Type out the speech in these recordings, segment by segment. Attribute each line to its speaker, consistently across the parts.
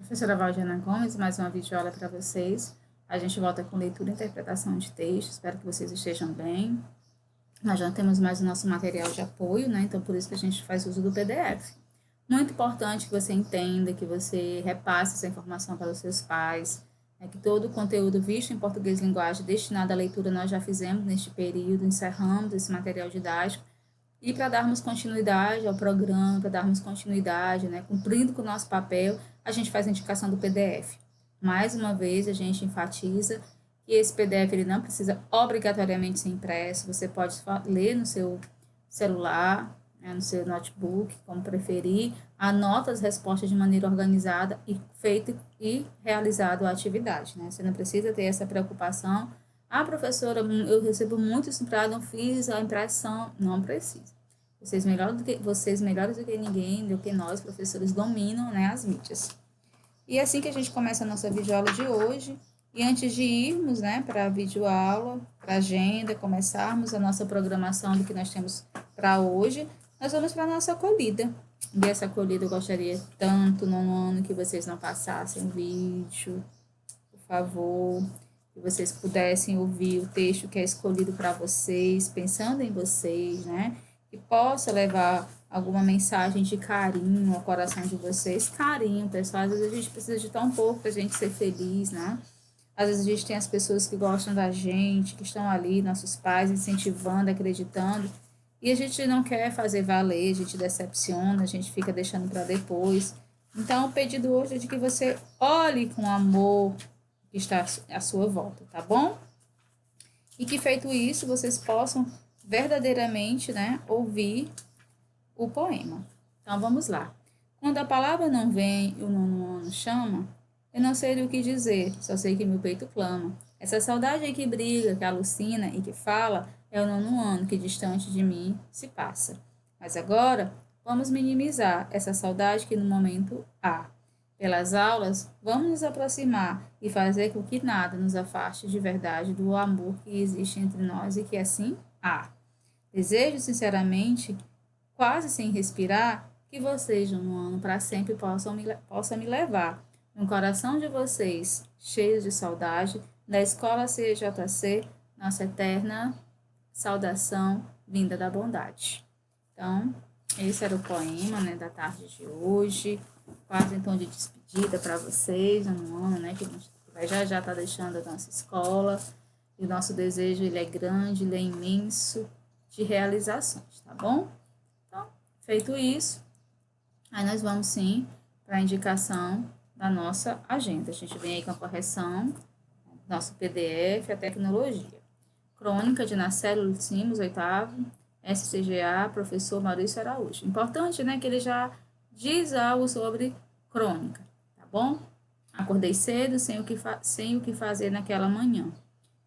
Speaker 1: Professora Valdiana Gomes, mais uma videoaula para vocês. A gente volta com leitura e interpretação de texto, espero que vocês estejam bem. Nós já temos mais o nosso material de apoio, né? Então, por isso que a gente faz uso do PDF. Muito importante que você entenda, que você repasse essa informação para os seus pais, né? Que todo o conteúdo visto em português linguagem destinado à leitura nós já fizemos neste período, encerramos esse material didático. E para darmos continuidade ao programa, para darmos continuidade, né, cumprindo com o nosso papel, a gente faz a indicação do PDF. Mais uma vez, a gente enfatiza que esse PDF ele não precisa obrigatoriamente ser impresso, você pode ler no seu celular, né, no seu notebook, como preferir, anota as respostas de maneira organizada e feito e realizado a atividade. Né? Você não precisa ter essa preocupação. Ah, professora, eu recebo muito isso para não fiz a impressão. Não precisa. Vocês melhores do que ninguém, do que nós, professores, dominam, né, as mídias. E é assim que a gente começa a nossa videoaula de hoje. E antes de irmos, né, para a videoaula, para a agenda, começarmos a nossa programação do que nós temos para hoje, nós vamos para a nossa acolhida. E essa acolhida eu gostaria tanto no ano que vocês não passassem o vídeo, por favor, que vocês pudessem ouvir o texto que é escolhido para vocês, pensando em vocês, né? Que possa levar alguma mensagem de carinho ao coração de vocês. Carinho, pessoal. Às vezes a gente precisa de tão pouco para a gente ser feliz, né? Às vezes a gente tem as pessoas que gostam da gente, que estão ali, nossos pais, incentivando, acreditando, e a gente não quer fazer valer, a gente decepciona, a gente fica deixando para depois. Então, o pedido hoje é de que você olhe com amor que está à sua volta, tá bom? E que feito isso, vocês possam verdadeiramente, né, ouvir o poema. Então, vamos lá. Quando a palavra não vem e o nono ano chama, eu não sei o que dizer, só sei que meu peito clama. Essa saudade aí que briga, que alucina e que fala, é o nono ano que distante de mim se passa. Mas agora, vamos minimizar essa saudade que no momento há. Pelas aulas, vamos nos aproximar e fazer com que nada nos afaste de verdade do amor que existe entre nós e que assim há. Desejo sinceramente, quase sem respirar, que vocês de um ano para sempre possam me levar no coração de vocês, cheios de saudade, da escola CJC, nossa eterna saudação vinda da bondade. Então, esse era o poema, né, da tarde de hoje, quase em tom de despedida para vocês, no ano, né, que a gente vai já estar deixando a nossa escola, e o nosso desejo, ele é grande, ele é imenso, de realizações, tá bom? Então, feito isso, aí nós vamos sim para a indicação da nossa agenda. A gente vem aí com a correção, nosso PDF, a tecnologia. Crônica de Nacélio Simos, oitavo, SCGA, professor Maurício Araújo. Importante, né, que ele já diz algo sobre crônica, tá bom? Acordei cedo, sem o que fazer naquela manhã.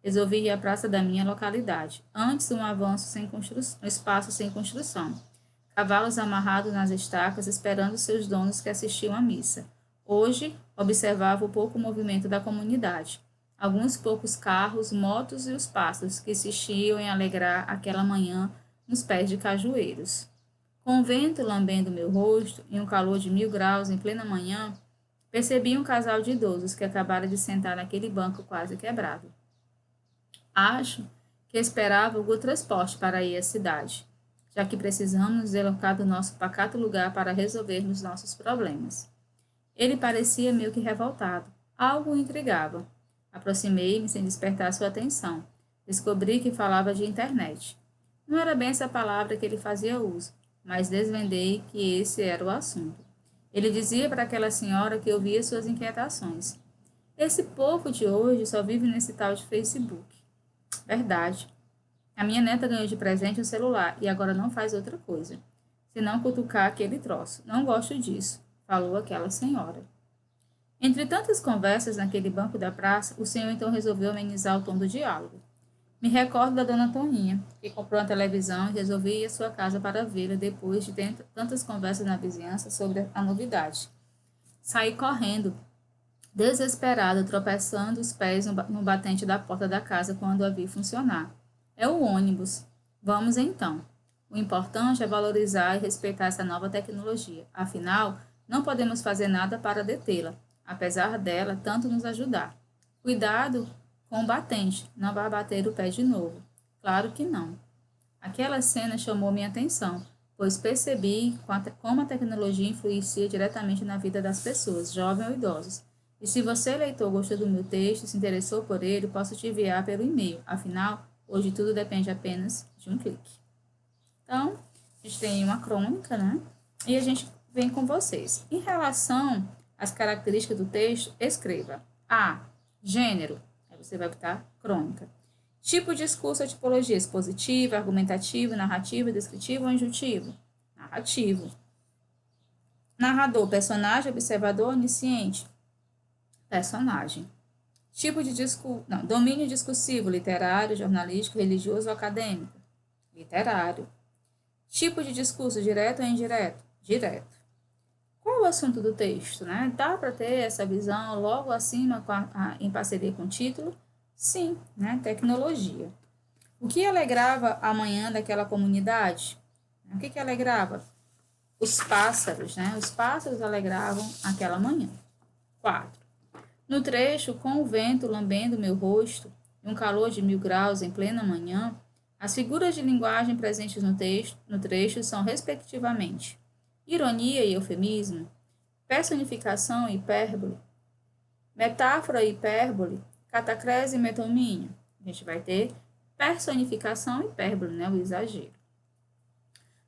Speaker 1: Resolvi ir à praça da minha localidade, antes um avanço sem construção, um espaço sem construção. Cavalos amarrados nas estacas, esperando seus donos que assistiam à missa. Hoje, observava o pouco movimento da comunidade. Alguns poucos carros, motos e os pássaros que insistiam em alegrar aquela manhã nos pés de cajueiros. Com o vento lambendo meu rosto, e um calor de 1000 graus em plena manhã, percebi um casal de idosos que acabara de sentar naquele banco quase quebrado. Acho que esperava algum transporte para ir à cidade, já que precisamos nos deslocar do nosso pacato lugar para resolvermos nossos problemas. Ele parecia meio que revoltado. Algo o intrigava. Aproximei-me sem despertar sua atenção. Descobri que falava de internet. Não era bem essa palavra que ele fazia uso, mas desvendei que esse era o assunto. Ele dizia para aquela senhora que ouvia suas inquietações. Esse povo de hoje só vive nesse tal de Facebook. Verdade. A minha neta ganhou de presente um celular e agora não faz outra coisa, senão cutucar aquele troço. Não gosto disso, falou aquela senhora. Entre tantas conversas naquele banco da praça, o senhor então resolveu amenizar o tom do diálogo. Me recordo da dona Toninha, que comprou uma televisão e resolvi ir à sua casa para vê-la depois de tantas conversas na vizinhança sobre a novidade. Saí correndo, desesperado, tropeçando os pés no batente da porta da casa quando a vi funcionar. É o ônibus. Vamos então. O importante é valorizar e respeitar essa nova tecnologia. Afinal, não podemos fazer nada para detê-la. apesar dela tanto nos ajudar. Cuidado com o batente, não vai bater o pé de novo. Claro que não. Aquela cena chamou minha atenção, pois percebi como a tecnologia influencia diretamente na vida das pessoas, jovens ou idosos. E se você, leitor, gostou do meu texto, se interessou por ele, posso te enviar pelo e-mail. Afinal, hoje tudo depende apenas de um clique. Então, a gente tem uma crônica, né? E a gente vem com vocês. Em relação às características do texto, escreva A. Gênero. Aí você vai botar crônica. Tipo de discurso ou tipologia: expositiva, argumentativo, narrativo, descritivo ou injuntivo? Narrativo. Narrador: personagem, observador, onisciente? Personagem. Tipo de discurso, não, domínio discursivo: literário, jornalístico, religioso ou acadêmico? Literário. Tipo de discurso: direto ou indireto? Direto. Qual é o assunto do texto, né? Dá para ter essa visão logo acima em parceria com o título? Sim, né? Tecnologia. O que alegrava a manhã daquela comunidade? O que alegrava? Os pássaros, né? Os pássaros alegravam aquela manhã. 4. No trecho, com o vento lambendo meu rosto e um calor de 1000 graus em plena manhã, as figuras de linguagem presentes no trecho são, respectivamente, ironia e eufemismo, personificação e hipérbole, metáfora e hipérbole, catacrese e metomínio. A gente vai ter personificação e hipérbole, né? O exagero.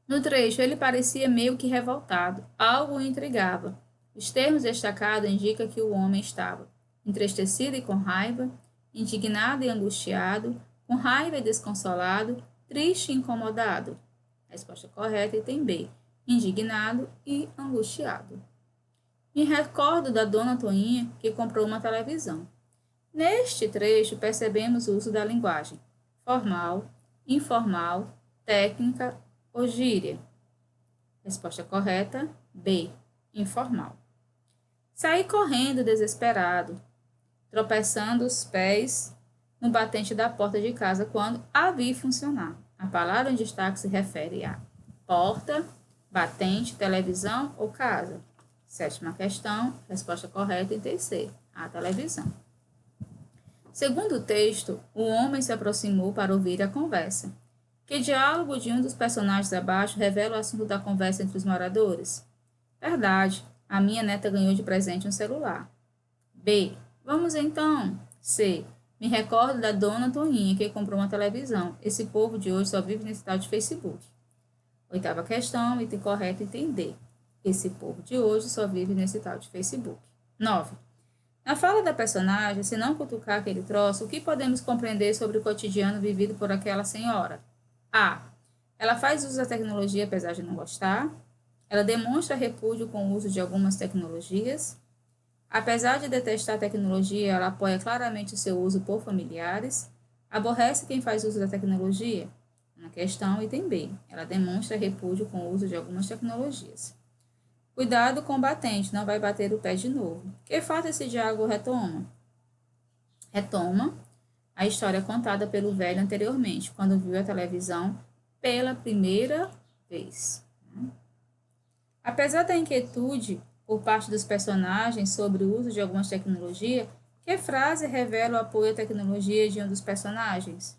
Speaker 1: No trecho, ele parecia meio que revoltado, algo o intrigava. Os termos destacados indicam que o homem estava entristecido e com raiva, indignado e angustiado, com raiva e desconsolado, triste e incomodado. A resposta correta é item B, indignado e angustiado. Me recordo da dona Toinha que comprou uma televisão. Neste trecho, percebemos o uso da linguagem formal, informal, técnica ou gíria. Resposta correta, B, informal. Saí correndo desesperado, tropeçando os pés no batente da porta de casa quando a vi funcionar. A palavra em destaque se refere a porta, batente, televisão ou casa. 7ª questão, resposta correta em terceiro, a televisão. Segundo o texto, o homem se aproximou para ouvir a conversa. Que diálogo de um dos personagens abaixo revela o assunto da conversa entre os moradores? Verdade, a minha neta ganhou de presente um celular. B. Vamos então. C. Me recordo da dona Toninha que comprou uma televisão. Esse povo de hoje só vive nesse tal de Facebook. 8ª questão, item correto, item D. Esse povo de hoje só vive nesse tal de Facebook. 9. Na fala da personagem, se não cutucar aquele troço, o que podemos compreender sobre o cotidiano vivido por aquela senhora? A. Ela faz uso da tecnologia apesar de não gostar. Ela demonstra repúdio com o uso de algumas tecnologias. Apesar de detestar a tecnologia, ela apoia claramente o seu uso por familiares. Aborrece quem faz uso da tecnologia. Na questão, item B. Ela demonstra repúdio com o uso de algumas tecnologias. Cuidado com o batente, não vai bater o pé de novo. Que fato esse diálogo retoma? Retoma a história contada pelo velho anteriormente, quando viu a televisão pela primeira vez. Apesar da inquietude por parte dos personagens sobre o uso de algumas tecnologias, que frase revela o apoio à tecnologia de um dos personagens?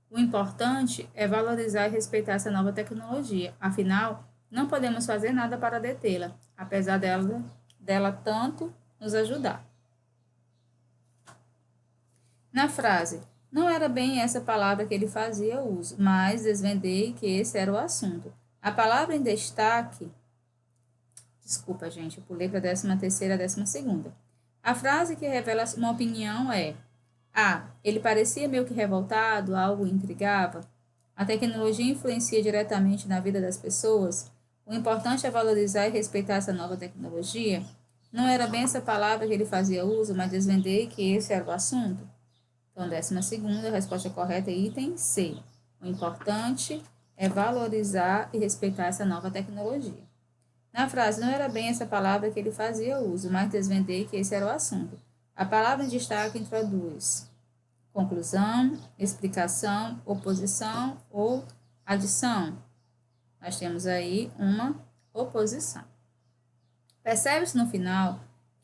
Speaker 1: O importante é valorizar e respeitar essa nova tecnologia, afinal, não podemos fazer nada para detê-la, apesar dela tanto nos ajudar. Na frase, não era bem essa palavra que ele fazia uso, mas desvendei que esse era o assunto. A palavra em destaque, desculpa gente, eu pulei para a 13ª e a 12ª. A frase que revela uma opinião é: A. Ele parecia meio que revoltado, algo o intrigava. A tecnologia influencia diretamente na vida das pessoas. O importante é valorizar e respeitar essa nova tecnologia. Não era bem essa palavra que ele fazia uso, mas desvendei que esse era o assunto. Então, 12ª, a resposta correta é item C. O importante é valorizar e respeitar essa nova tecnologia. Na frase, não era bem essa palavra que ele fazia uso, mas desvendei que esse era o assunto. A palavra em destaque introduz conclusão, explicação, oposição ou adição. Nós temos aí uma oposição. Percebe-se no final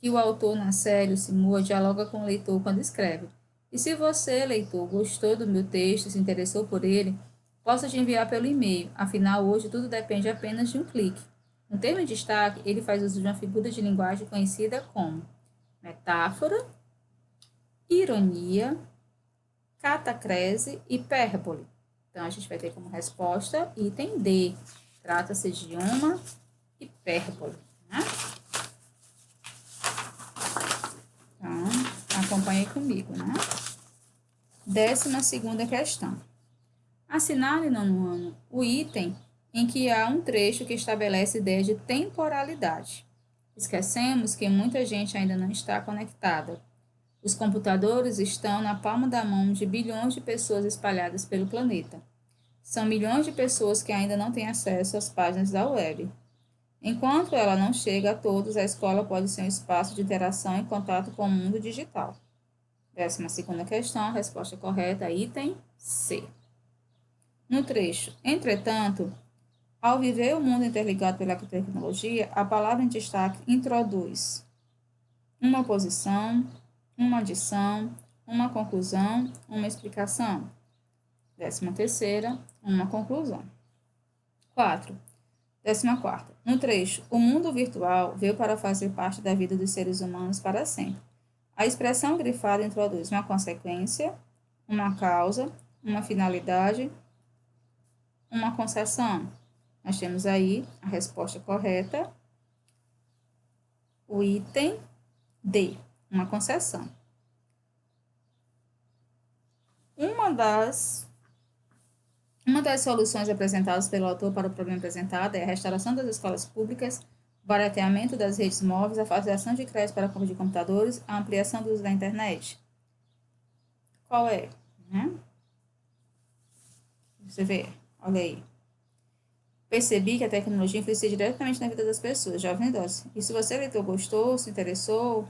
Speaker 1: que o autor na série, o Simua, dialoga com o leitor quando escreve. E se você, leitor, gostou do meu texto, se interessou por ele, posso te enviar pelo e-mail. Afinal, hoje tudo depende apenas de um clique. No termo de destaque, ele faz uso de uma figura de linguagem conhecida como metáfora, ironia, catacrese e hipérbole. Então, a gente vai ter como resposta item D. Trata-se de uma hipérbole. Né? Então, acompanhe comigo, né? 12ª questão. Assinale no ano o item em que há um trecho que estabelece ideia de temporalidade. Esquecemos que muita gente ainda não está conectada. Os computadores estão na palma da mão de bilhões de pessoas espalhadas pelo planeta. São milhões de pessoas que ainda não têm acesso às páginas da web. Enquanto ela não chega a todos, a escola pode ser um espaço de interação e contato com o mundo digital. 12ª questão, a resposta correta, item C. No trecho, entretanto, ao viver o mundo interligado pela tecnologia, a palavra em destaque introduz uma oposição, uma adição, uma conclusão, uma explicação. 13ª, uma conclusão. 14ª. No trecho, o mundo virtual veio para fazer parte da vida dos seres humanos para sempre. A expressão grifada introduz uma consequência, uma causa, uma finalidade, uma concessão. Nós temos aí a resposta correta, o item D, uma concessão. Uma das soluções apresentadas pelo autor para o problema apresentado é a restauração das escolas públicas, o barateamento das redes móveis, a facilitação de crédito para a compra de computadores, a ampliação do uso da internet. Qual é? Você vê, olha aí. Percebi que a tecnologia influencia diretamente na vida das pessoas, jovem e idoso. E se você, leitor, gostou, se interessou,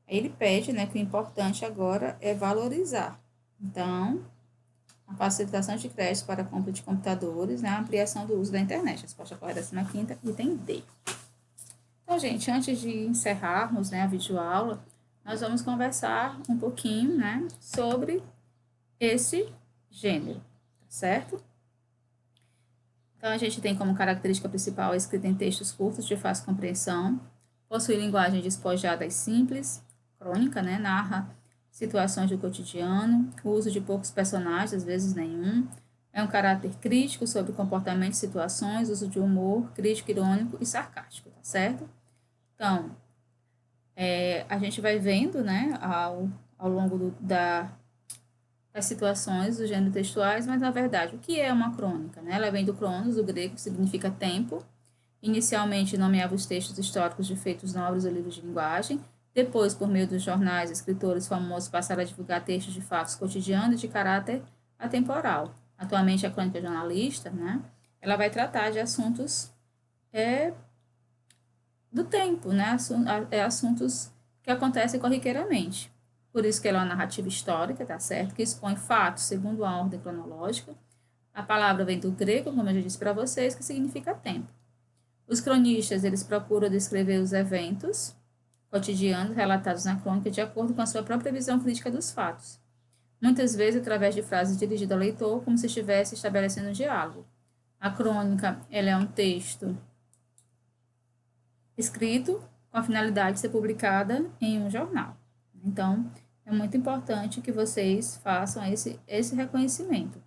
Speaker 1: ele pede, né, que o importante agora é valorizar. Então, a facilitação de crédito para a compra de computadores, né, a ampliação do uso da internet. A resposta correta é 15ª, item D. Então, gente, antes de encerrarmos, né, a videoaula, nós vamos conversar um pouquinho, né, sobre esse gênero, tá certo? Então, a gente tem como característica principal a escrita em textos curtos de fácil compreensão, possui linguagem despojada e simples, crônica, né, narra situações do cotidiano, o uso de poucos personagens, às vezes nenhum, é um caráter crítico sobre comportamento e situações, uso de humor, crítico, irônico e sarcástico, tá certo? Então, a gente vai vendo, né, ao longo das situações do gênero textuais, mas na verdade, o que é uma crônica? Né? Ela vem do cronos, do grego, que significa tempo. Inicialmente nomeava os textos históricos de feitos nobres ou livros de linguagem. Depois, por meio dos jornais, escritores famosos passaram a divulgar textos de fatos cotidianos de caráter atemporal. Atualmente, a crônica jornalista, né, ela vai tratar de assuntos do tempo, né, assuntos que acontecem corriqueiramente. Por isso que ela é uma narrativa histórica, tá certo? Que expõe fatos segundo a ordem cronológica. A palavra vem do grego, como eu já disse para vocês, que significa tempo. Os cronistas, eles procuram descrever os eventos cotidianos relatados na crônica de acordo com a sua própria visão crítica dos fatos. Muitas vezes através de frases dirigidas ao leitor, como se estivesse estabelecendo um diálogo. A crônica, ela é um texto escrito com a finalidade de ser publicada em um jornal. Então, é muito importante que vocês façam esse reconhecimento.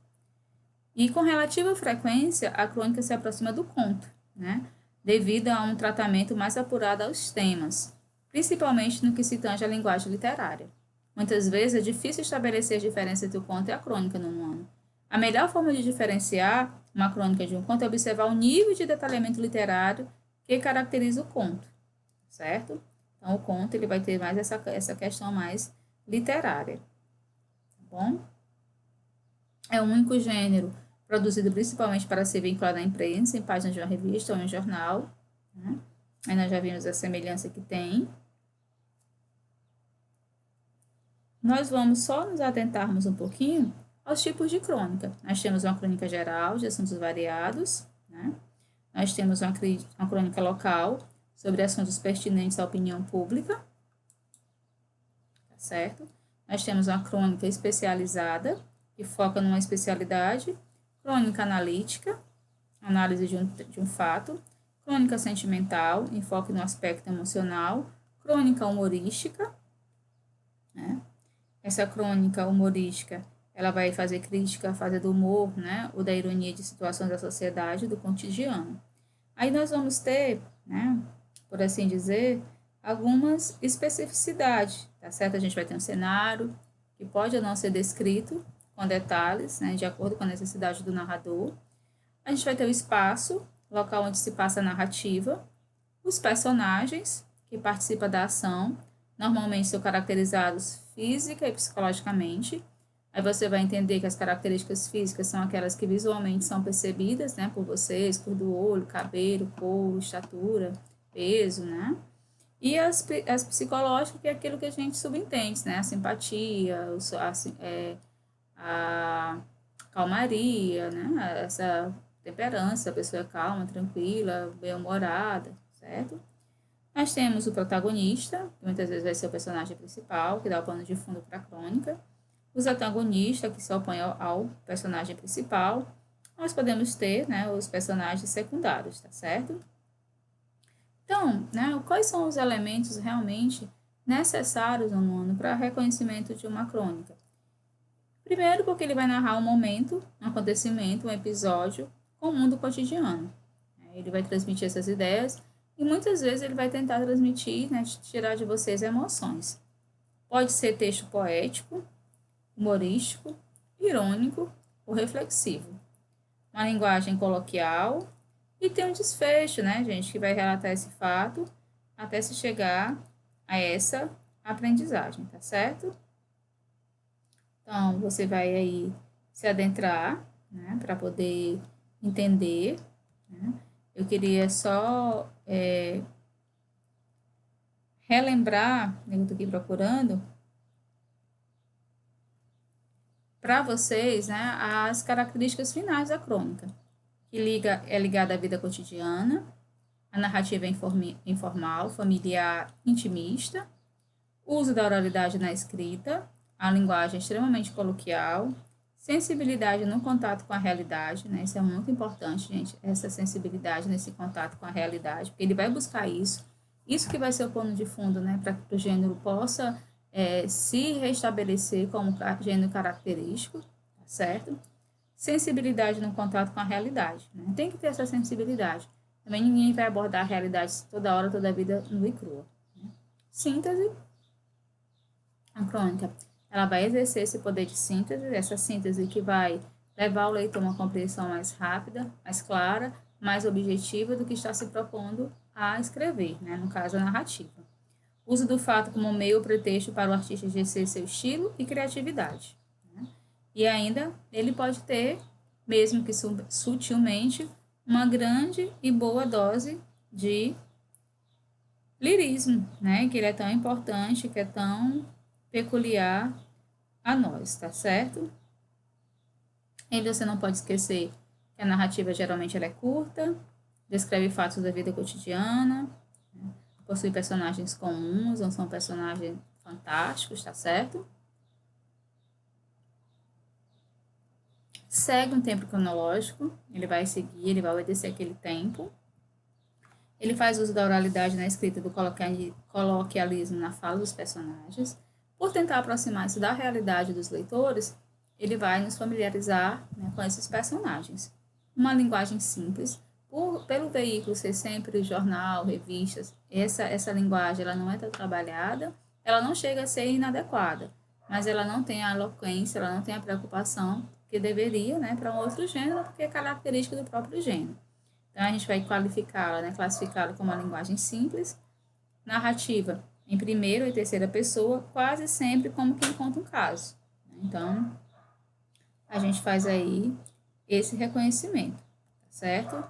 Speaker 1: E com relativa frequência, a crônica se aproxima do conto, né? Devido a um tratamento mais apurado aos temas, principalmente no que se tange à linguagem literária. Muitas vezes é difícil estabelecer a diferença entre o conto e a crônica no ano. A melhor forma de diferenciar uma crônica de um conto é observar o nível de detalhamento literário que caracteriza o conto, certo? Então, o conto ele vai ter mais essa questão mais literária, tá bom? É um único gênero, produzido principalmente para ser vinculado à imprensa, em páginas de uma revista ou em um jornal, né? Aí nós já vimos a semelhança que tem. Nós vamos só nos atentarmos um pouquinho aos tipos de crônica. Nós temos uma crônica geral, de assuntos variados, né? Nós temos uma crônica local, sobre assuntos pertinentes à opinião pública, tá certo? Nós temos uma crônica especializada, que foca numa especialidade, crônica analítica, análise de um fato, crônica sentimental, enfoque no aspecto emocional, crônica humorística, né? Essa crônica humorística, ela vai fazer crítica, fazer do humor, né, ou da ironia de situações da sociedade, do cotidiano. Aí nós vamos ter, né, por assim dizer, algumas especificidades, tá certo? A gente vai ter um cenário que pode ou não ser descrito com detalhes, né, de acordo com a necessidade do narrador. A gente vai ter o espaço, local onde se passa a narrativa, os personagens que participam da ação, normalmente são caracterizados física e psicologicamente. Aí você vai entender que as características físicas são aquelas que visualmente são percebidas, né, por vocês, cor do olho, cabelo, cor, estatura, peso, né? E as psicológicas, que é aquilo que a gente subentende, né? A simpatia, a calmaria, né? Essa temperança, a pessoa é calma, tranquila, bem-humorada, certo? Nós temos o protagonista, que muitas vezes vai ser o personagem principal, que dá o pano de fundo para a crônica. Os antagonistas, que se opõem ao personagem principal. Nós podemos ter, né, os personagens secundários, tá certo? Então, né, quais são os elementos realmente necessários no ano para reconhecimento de uma crônica? Primeiro, porque ele vai narrar um momento, um acontecimento, um episódio comum do cotidiano. Ele vai transmitir essas ideias e muitas vezes ele vai tentar transmitir, né, tirar de vocês emoções. Pode ser texto poético, humorístico, irônico ou reflexivo. Uma linguagem coloquial e tem um desfecho, né, gente, que vai relatar esse fato até se chegar a essa aprendizagem, tá certo? Então, você vai aí se adentrar, né, para poder entender, né? Eu queria só relembrar, né, eu estou aqui procurando, para vocês, né, as características finais da crônica, que é ligada à vida cotidiana, a narrativa informal, familiar, intimista, uso da oralidade na escrita, a linguagem extremamente coloquial, sensibilidade no contato com a realidade, né? Isso é muito importante, gente, essa sensibilidade nesse contato com a realidade, porque ele vai buscar isso que vai ser o pano de fundo, né, para que o gênero possa se restabelecer como gênero característico, tá certo? Sensibilidade no contato com a realidade, né? Tem que ter essa sensibilidade. Também ninguém vai abordar a realidade toda hora, toda a vida, nua e crua. Né? Síntese. A crônica, ela vai exercer esse poder de síntese, essa síntese que vai levar o leitor a uma compreensão mais rápida, mais clara, mais objetiva do que está se propondo a escrever, né? No caso, a narrativa. Uso do fato como meio ou pretexto para o artista exercer seu estilo e criatividade. Né? E ainda, ele pode ter, mesmo que sutilmente, uma grande e boa dose de lirismo, né? Que ele é tão importante, que é tão peculiar a nós, tá certo? E você não pode esquecer que a narrativa geralmente ela é curta, descreve fatos da vida cotidiana, né? Possui personagens comuns, não são personagens fantásticos, tá certo? Segue um tempo cronológico, ele vai seguir, ele vai obedecer aquele tempo. Ele faz uso da oralidade na escrita do coloquialismo na fala dos personagens. Por tentar aproximar-se da realidade dos leitores, ele vai nos familiarizar, né, com esses personagens. Uma linguagem simples, pelo veículo ser sempre jornal, revistas, essa linguagem ela não é tão trabalhada, ela não chega a ser inadequada, mas ela não tem a eloquência, ela não tem a preocupação que deveria, né, para um outro gênero, porque é característica do próprio gênero. Então, a gente vai qualificá-la, né, classificá-la como uma linguagem simples, narrativa em primeira e terceira pessoa, quase sempre como quem conta um caso. Então, a gente faz aí esse reconhecimento, tá certo?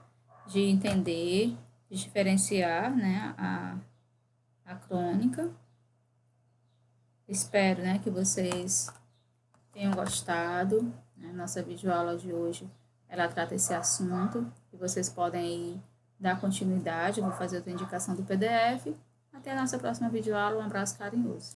Speaker 1: De entender, de diferenciar, né, a crônica. Espero, né, que vocês tenham gostado, né? Nossa videoaula de hoje, ela trata esse assunto e vocês podem aí dar continuidade. Eu vou fazer outra indicação do PDF. Até a nossa próxima videoaula. Um abraço carinhoso.